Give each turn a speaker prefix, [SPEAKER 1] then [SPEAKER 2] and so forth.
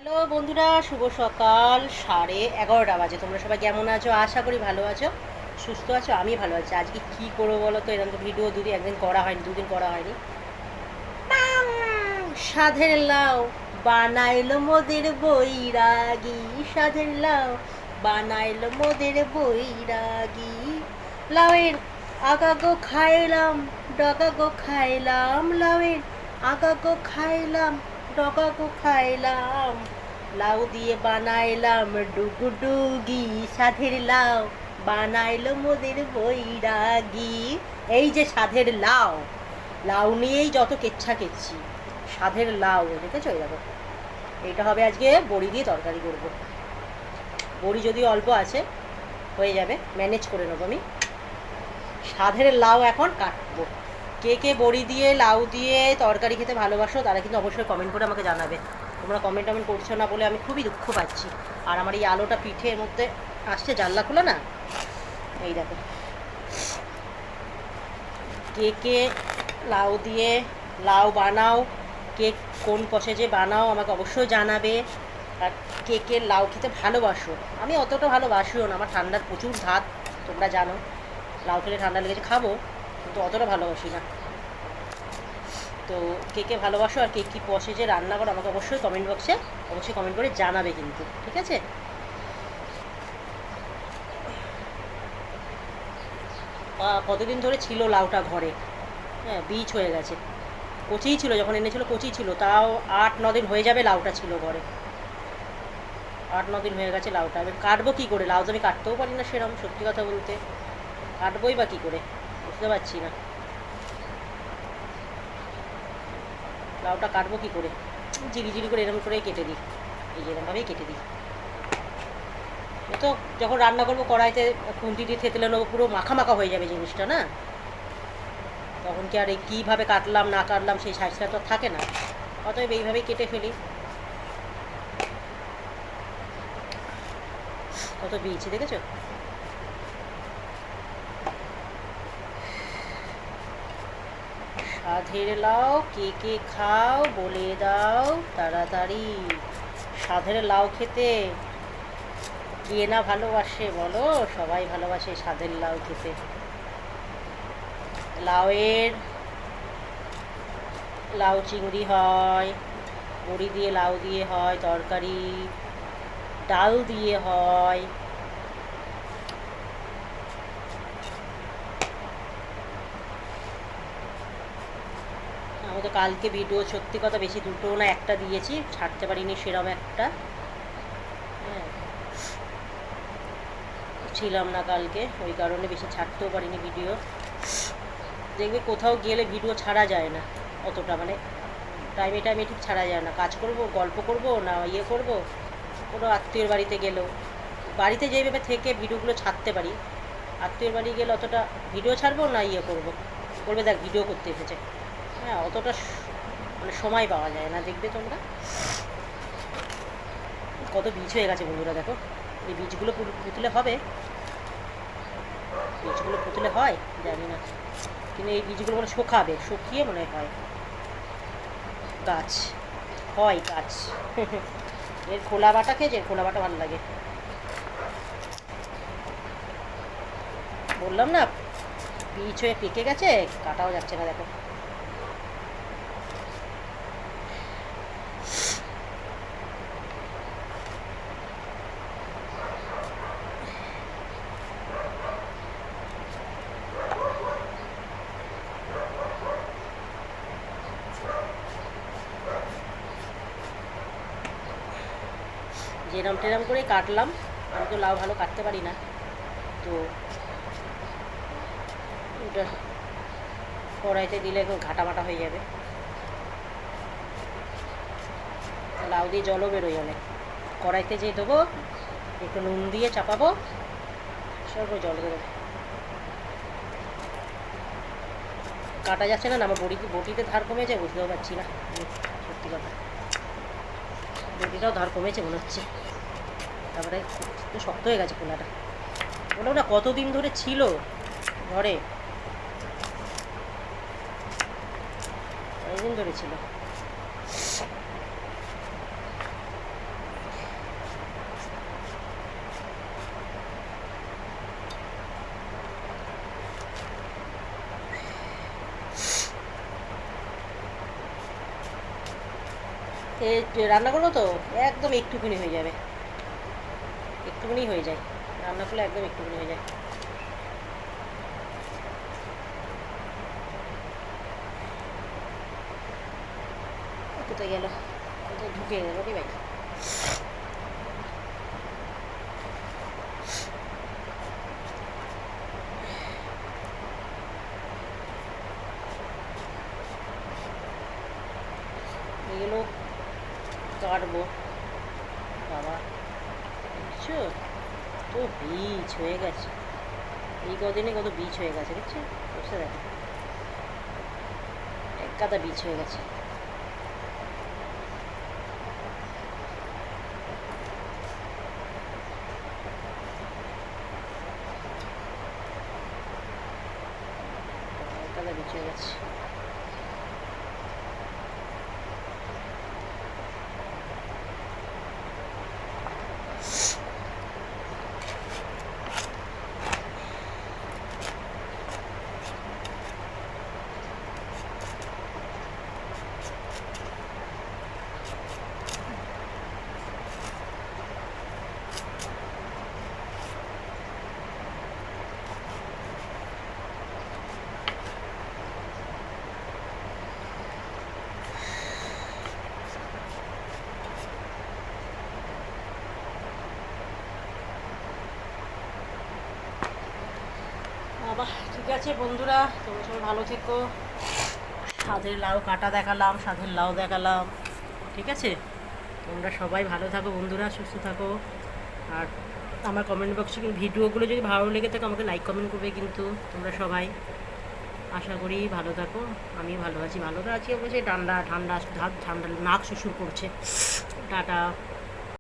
[SPEAKER 1] Hello বন্ধুরা, শুভ সকাল। 11:30 বাজে। তোমরা সবাই কেমন আছো? আশা করি ভালো আছো, সুস্থ আছো। আমি ভালো আছি। আজকে কি করবো বলো তো? এরকম তো ভিডিও একদিন করা হয়নি, দুদিন করা হয়নি। সাধের লাউ বানাইলো মোদের বৈরাগী, সাধের লাউ বানাইলো মোদের বৈরাগী। লাউয়ের আগা গো খাইলাম, ডগা গো খাইলাম, লাউয়ের আগা গো খাইলাম, ডগা গো খাইলাম। লাউ দিয়ে বানাইলাম ডুগুডুগি, সাধের লাউ বানাইলো মোদের বৈরাগী। এই যে সাধের লাউ, লাউ নিয়েই যত কেচ্ছা কেচ্ছি। সাধের লাউ দেখেছো? এই দেখো, এইটা হবে আজকে বড়ি দিয়ে তরকারি করব। বড়ি যদিও অল্প আছে, হয়ে যাবে, ম্যানেজ করে নেবো আমি। সাধের লাউ এখন কাটবো। কে কে বড়ি দিয়ে লাউ দিয়ে তরকারি খেতে ভালোবাসো তারা কিন্তু অবশ্যই কমেন্ট করে আমাকে জানাবে। তোমরা কমেন্ট করছো না বলে আমি খুবই দুঃখ পাচ্ছি। আর আমার এই আলোটা পিঠের মধ্যে আসছে, জানলা খোলা না। এই দেখো, কে কে লাউ দিয়ে লাউ বানাও, কে কোন প্রসেসে বানাও আমাকে অবশ্যই জানাবে। আর কে কে লাউ খেতে ভালোবাসো। আমি অতটা ভালোবাসিও না, আমার ঠান্ডার প্রচুর ধাত, তোমরা জানো। লাউ খেলে ঠান্ডা লেগেছে, খাবো, কিন্তু অতটা ভালোবাসি না। তো কে কে ভালোবাসো আর কে কী প্রসেসে রান্না করো আমাকে অবশ্যই কমেন্ট বক্সে অবশ্যই কমেন্ট করে জানাবে কিন্তু, ঠিক আছে? কতদিন ধরে ছিল লাউটা ঘরে, হ্যাঁ, বীজ হয়ে গেছে। কচিই ছিল, যখন এনেছিল কচি ছিল, তাও 8-9 দিন হয়ে যাবে লাউটা ছিল ঘরে। 8-9 দিন হয়ে গেছে লাউটা। এবার কাটবো কী করে? লাউ তো আমি কাটতেও পারি না সেরকম, সত্যি কথা বলতে। কাটবোই বা কী করে, বুঝতে পারছি না। লাউটা কাটবো কী করে? জিরি জিরি করে এরকম করেই কেটে দিই, এই যে এরকমভাবেই কেটে দিই। এ তো যখন রান্না করবো কড়াইতে খুন্তি দিয়ে থেতলে নেবো, পুরো মাখা মাখা হয়ে যাবে জিনিসটা না। তখন কি আর এই কীভাবে কাটলাম না কাটলাম সেই সাইজটা তো থাকে না। অতএব এইভাবেই কেটে ফেলি। কত বীজ দেখেছো? সাধের লাউ কে কে খাও বলে দাও তাড়াতাড়ি। সাধের লাউ খেতে কে না ভালোবাসে বলো? সবাই ভালোবাসে সাধের লাউ খেতে। লাউয়ের লাউ চিংড়ি হয়, বড়ি দিয়ে লাউ দিয়ে হয় তরকারি, ডাল দিয়ে হয়। আমি তো কালকে ভিডিও সত্যি কথা বেশি দুটো না একটা দিয়েছি, ছাড়তে পারিনি সেরকম একটা। হ্যাঁ, ছিলাম না কালকে, ওই কারণে বেশি ছাড়তেও পারিনি ভিডিও। দেখবে কোথাও গেলে ভিডিও ছাড়া যায় না অতটা, মানে টাইমে টাইমে ঠিক ছাড়া যায় না। কাজ করব, গল্প করব, না ইয়ে করব, কোনো আত্মীয়ের বাড়িতে গেলেও। বাড়িতে যেভাবে থেকে ভিডিওগুলো ছাড়তে পারি, আত্মীয়ের বাড়ি গেলে অতটা ভিডিও ছাড়বো না ইয়ে করব, বলবে দেখ ভিডিও করতে এসেছে। হ্যাঁ, অতটা মানে সময় পাওয়া যায় না। দেখবে তোমরা কত বীজ হয়ে গেছে বন্ধুরা, দেখো। এই বীজগুলো পুঁতলে হবে, বীজগুলো পুঁতলে হয় জানি না, কিন্তু এই বীজগুলো মানে শুকাবে, শুকিয়ে মনে হয় গাছ হয় গাছ। এর খোলা বাটা খেয়েছে, এর খোলা বাটা ভালো লাগে। বললাম না বীজ হয়ে পেকে গেছে, কাটাও যাচ্ছে না, দেখো। যেরম টেরাম করে কাটলাম। আমি তো লাউ ভালো কাটতে পারি না, তো ওটা কড়াইতে দিলে ঘাটা মাটা হয়ে যাবে। লাউ দিয়ে জলও বেরোয় অনেক। কড়াইতে যে দেবো, একটু নুন দিয়ে চাপাবো, সব জল বেরোবে। কাটা যাচ্ছে না, আমার বটিতে ধার কমেছে, বুঝতেও পারছি না সত্যি কথা। বটিটাও ধার কমেছে মনে হচ্ছে। তারপরে একটু শক্ত হয়ে গেছে খোলাটা। বললাম না কতদিন ধরে ছিল ঘরে, অনেকদিন ধরে ছিল। রান্না করবো তো একদম একটুখানি হয়ে যাবে, একটুখানি হয়ে যায় রান্না করলে, একদম একটুখানি হয়ে যায়। কোথায় গেল, কোথায় ঢুকে গেল রে ভাই। এগুলো কাটবো বাবা, বুঝছো তো বীজ হয়ে গেছে, এই কদিনে কত বীজ হয়ে গেছে দেখছি, বুঝতে দেখো এক গাদা বীজ হয়ে গেছে। এক গাদা বীজ হয়ে গেছে। বাবা ঠিক আছে বন্ধুরা, তোমরা সবাই ভালো থেকো। সাধের লাউ কাটা দেখালাম, সাধের লাউ দেখালাম, ঠিক আছে। তোমরা সবাই ভালো থাকো বন্ধুরা, সুস্থ থাকো। আর আমার কমেন্ট বক্সে কিন্তু ভিডিওগুলো যদি ভালো লেগে থাকে আমাকে লাইক কমেন্ট করবে কিন্তু তোমরা সবাই। আশা করি ভালো থাকো, আমি ভালো আছি, ভালো তো আছি অবশ্যই। ঠান্ডা ঠান্ডা ঠান্ডা নাক শুশুর করছে। টাটা।